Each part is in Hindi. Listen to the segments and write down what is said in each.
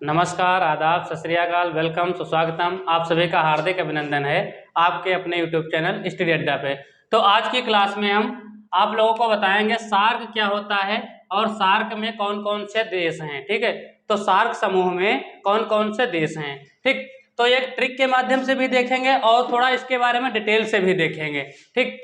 नमस्कार, आदाब, सत श्री अकाल, वेलकम, सुस्वागतम। आप सभी का हार्दिक अभिनंदन है आपके अपने यूट्यूब चैनल स्टडी अड्डा पे। तो आज की क्लास में हम आप लोगों को बताएंगे सार्क क्या होता है और सार्क में कौन कौन से देश हैं। ठीक है, तो सार्क समूह में कौन कौन से देश हैं। ठीक, तो एक ट्रिक के माध्यम से भी देखेंगे और थोड़ा इसके बारे में डिटेल से भी देखेंगे। ठीक,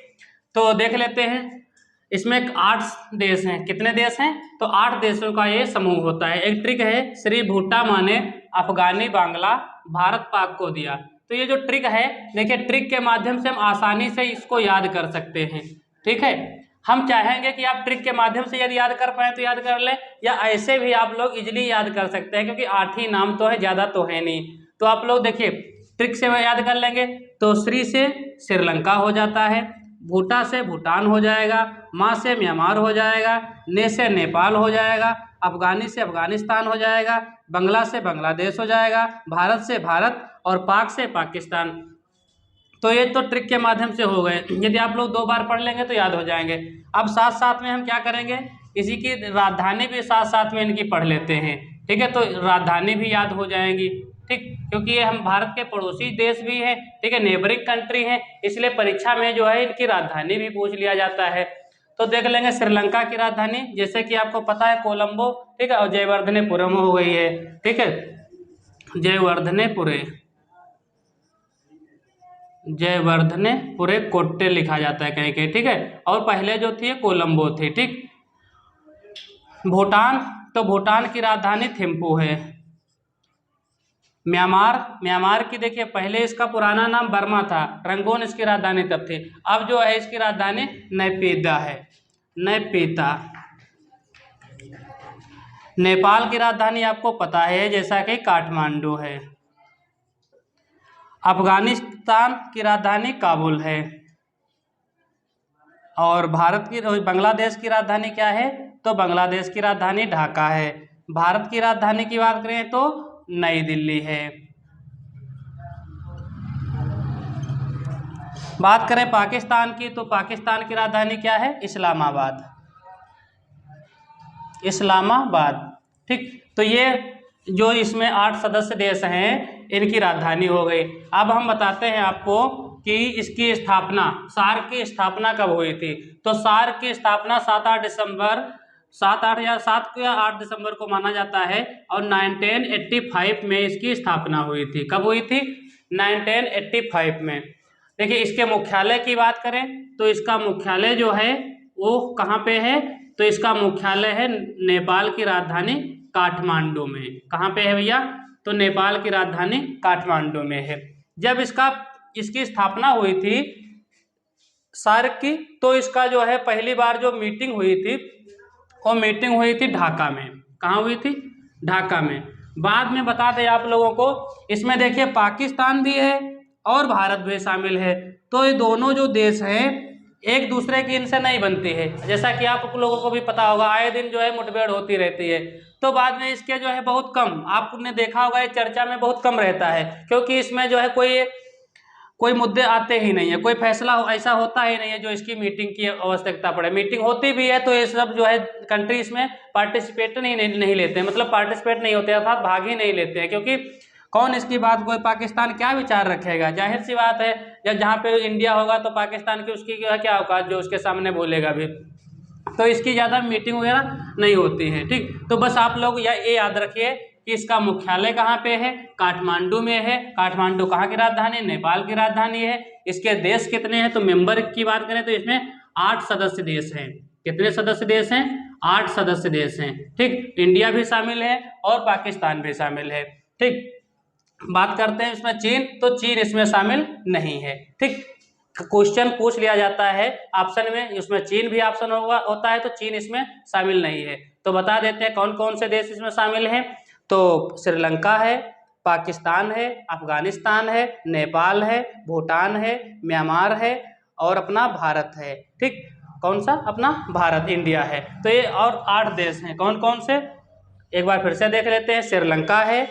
तो देख लेते हैं। इसमें 8 देश हैं। कितने देश हैं? तो 8 देशों का ये समूह होता है। एक ट्रिक है, श्री भूटा माने अफगानी बांग्ला भारत पाक को दिया। तो ये जो ट्रिक है, देखिए ट्रिक के माध्यम से हम आसानी से इसको याद कर सकते हैं। ठीक है, हम चाहेंगे कि आप ट्रिक के माध्यम से यदि याद कर पाए तो याद कर लें, या ऐसे भी आप लोग इजिली याद कर सकते हैं, क्योंकि 8 ही नाम तो है, ज़्यादा तो है नहीं। तो आप लोग देखिए ट्रिक से याद कर लेंगे तो श्री से श्रीलंका हो जाता है, भूटा से भूटान हो जाएगा, माँ से म्यांमार हो जाएगा, ने से नेपाल हो जाएगा, अफगानी से अफगानिस्तान हो जाएगा, बंगला से बांग्लादेश हो जाएगा, भारत से भारत और पाक से पाकिस्तान। तो ये तो ट्रिक के माध्यम से हो गए। यदि आप लोग 2 बार पढ़ लेंगे तो याद हो जाएंगे। अब साथ साथ में हम क्या करेंगे, इसी की राजधानी भी साथ साथ में इनकी पढ़ लेते हैं। ठीक है, तो राजधानी भी याद हो जाएंगी। ठीक, क्योंकि ये हम भारत के पड़ोसी देश भी हैं। ठीक है, नेबरिंग कंट्री हैं, इसलिए परीक्षा में जो है इनकी राजधानी भी पूछ लिया जाता है। तो देख लेंगे श्रीलंका की राजधानी, जैसे कि आपको पता है कोलंबो। ठीक है, और जयवर्धनेपुरम हो गई है। ठीक है, जयवर्धनेपुरे कोट्टे लिखा जाता है कहीं कहीं। ठीक है, और पहले जो थी कोलंबो थी। ठीक, भूटान, तो भूटान की राजधानी थिम्पू है। म्यांमार की देखिए पहले इसका पुराना नाम बर्मा था, रंगून इसकी राजधानी तब थी। अब जो है इसकी राजधानी नयपीदा है, नयपीता। नेपाल की राजधानी आपको पता है जैसा कि काठमांडू है। अफगानिस्तान की राजधानी काबुल है। और बांग्लादेश की राजधानी क्या है? तो बांग्लादेश की राजधानी ढाका है। भारत की राजधानी की बात करें तो नई दिल्ली है। बात करें पाकिस्तान की, तो पाकिस्तान की राजधानी क्या है? इस्लामाबाद। ठीक, तो ये जो इसमें 8 सदस्य देश हैं इनकी राजधानी हो गई। अब हम बताते हैं आपको कि इसकी स्थापना, सार्क की स्थापना कब हुई थी। तो सार्क की स्थापना 7 या 8 दिसंबर को माना जाता है, और 1985 में इसकी स्थापना हुई थी। कब हुई थी? 1985 में। देखिए इसके मुख्यालय की बात करें तो इसका मुख्यालय जो है वो कहाँ पे है? तो इसका मुख्यालय है नेपाल की राजधानी काठमांडू में। कहाँ पे है भैया? तो नेपाल की राजधानी काठमांडू में है। जब इसकी स्थापना हुई थी सार्क की, तो इसका जो है पहली बार जो मीटिंग हुई थी वो मीटिंग हुई थी ढाका में। कहाँ हुई थी? ढाका में। बाद में बता दें आप लोगों को, इसमें देखिए पाकिस्तान भी है और भारत भी शामिल है। तो ये दोनों जो देश हैं एक दूसरे की इनसे नहीं बनती है, जैसा कि आप लोगों को भी पता होगा, आए दिन जो है मुठभेड़ होती रहती है। तो बाद में इसके जो है बहुत कम, आपने देखा होगा ये चर्चा में बहुत कम रहता है, क्योंकि इसमें जो है कोई मुद्दे आते ही नहीं है, कोई फैसला ऐसा होता ही नहीं है जो इसकी मीटिंग की आवश्यकता पड़े। मीटिंग होती भी है तो ये सब जो है कंट्री इसमें पार्टिसिपेट नहीं लेते हैं, मतलब पार्टिसिपेट नहीं होते, अर्थात भाग ही नहीं लेते हैं। क्योंकि कौन इसकी बात, कोई पाकिस्तान क्या विचार रखेगा? जाहिर सी बात है, जब जहाँ पे इंडिया होगा तो पाकिस्तान की उसकी क्या औकात जो उसके सामने बोलेगा भी। तो इसकी ज़्यादा मीटिंग वगैरह नहीं होती है। ठीक, तो बस आप लोग ये याद रखिए कि इसका मुख्यालय कहाँ पे है? काठमांडू में है। काठमांडू कहाँ की राजधानी? नेपाल की राजधानी है। इसके देश कितने हैं? तो मेंबर की बात करें तो इसमें 8 सदस्य देश हैं। कितने सदस्य देश हैं? 8 सदस्य देश हैं। ठीक, इंडिया भी शामिल है और पाकिस्तान भी शामिल है। ठीक, बात करते हैं इसमें चीन, तो चीन इसमें शामिल नहीं है। ठीक, क्वेश्चन पूछ लिया जाता है ऑप्शन में, उसमें चीन भी ऑप्शन होता है, तो चीन इसमें शामिल नहीं है। तो बता देते हैं कौन कौन से देश इसमें शामिल हैं। तो श्रीलंका है, पाकिस्तान है, अफगानिस्तान है, नेपाल है, भूटान है, म्यांमार है और अपना भारत है। ठीक, कौन सा? अपना भारत, इंडिया है। तो ये और 8 देश हैं। कौन कौन से? एक बार फिर से देख लेते हैं। श्रीलंका है,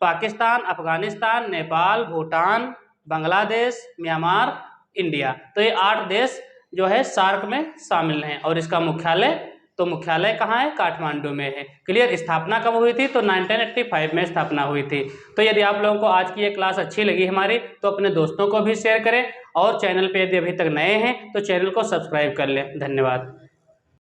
पाकिस्तान, अफगानिस्तान, नेपाल, भूटान, बांग्लादेश, म्यांमार, इंडिया। तो ये 8 देश जो है सार्क में शामिल हैं और इसका मुख्यालय तो मुख्यालय कहाँ है? काठमांडू में है। क्लियर। स्थापना कब हुई थी? तो 1985 में स्थापना हुई थी। तो यदि आप लोगों को आज की ये क्लास अच्छी लगी हमारी तो अपने दोस्तों को भी शेयर करें, और चैनल पे यदि अभी तक नए हैं तो चैनल को सब्सक्राइब कर लें। धन्यवाद।